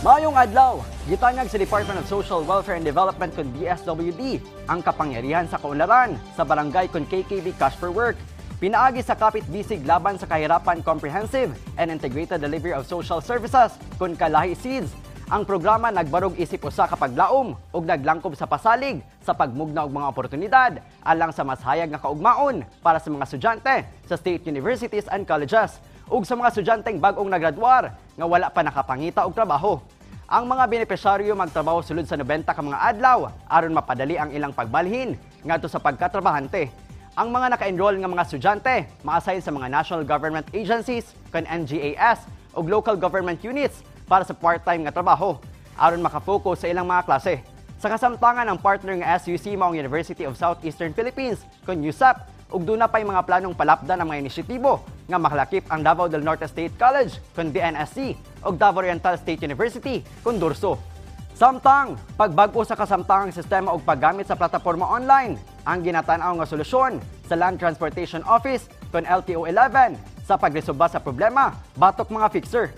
Mayong adlaw, gitanyag sa Department of Social Welfare and Development kun DSWD ang kapangyarihan sa kaunlaran sa barangay kun KKB Cash for Work. Pinaagi sa kapit bisig laban sa kahirapan comprehensive and integrated delivery of social services kun Kalahi Seeds. Ang programa nagbarog isip usa ka paglaom ug naglangkob sa pasalig sa pagmugna og mga oportunidad alang sa mas hayag nga kaugmaon para sa mga estudyante sa state universities and colleges ug sa mga estudyanteng bag-ong nagradwar nga wala pa nakapangita og trabaho. Ang mga benepisyaryo magtrabaho sulod sa 90 ka mga adlaw aron mapadali ang ilang pagbalhin ngadto sa pagkatrabahante. Ang mga naka-enroll nga mga estudyante ma-assign sa mga national government agencies kan NGAS ug local government units para sa part-time nga trabaho aron makafocus sa ilang mga klase. Sa kasamtangan ang partner nga SUC maong University of Southeastern Philippines kun USAP ug duna pay mga planong palapdan ang mga inisyatibo nga makalakip ang Davao del Norte State College kun DNSC ug Davao Oriental State University kun DURSO. Samtang pagbag-o sa kasamtangang sistema ug paggamit sa plataporma online ang ginatan-aw nga solusyon sa Land Transportation Office kun LTO-11 sa pagresolba sa problema batok mga fixer.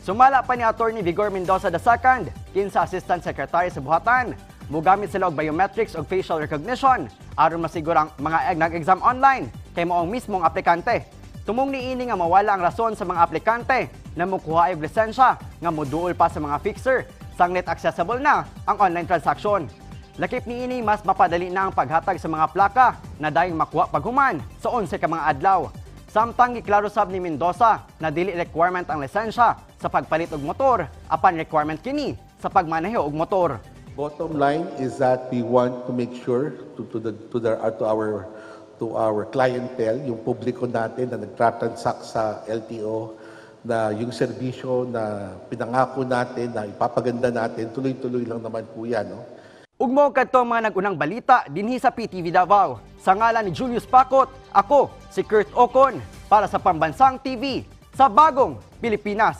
Sumala pa ni Attorney Vigor Mendoza II, kinsa Assistant Secretary sa buhatan, mugamit sila og biometrics ug facial recognition aron masigurang mga nag-exam online kay maong mismong aplikante. Tumong niini nga mawala ang rason sa mga aplikante na mokuha og lisensya nga moduol pa sa mga fixer sanglit accessible na ang online transaction. Lakip niini mas mapadali na ang paghatag sa mga plaka na dayong makuha paghuman sa 11 ka mga adlaw. Samtang giklaro sab ni Mendoza na dili requirement ang lisensya sa pagpalit og motor apan requirement kini sa pagmaneho og motor. Bottom line is that we want to make sure to our clientele, yung publiko natin na nagtransact sa LTO, na yung serbisyo na pinangako natin, na ipapaganda natin, tuloy-tuloy lang naman po yan. No? Ug mao kadto mga nagunang balita dinhi sa PTV Davao. Sa ngalan ni Julius Pacot, ako si Kurt Ocon para sa Pambansang TV sa Bagong Pilipinas.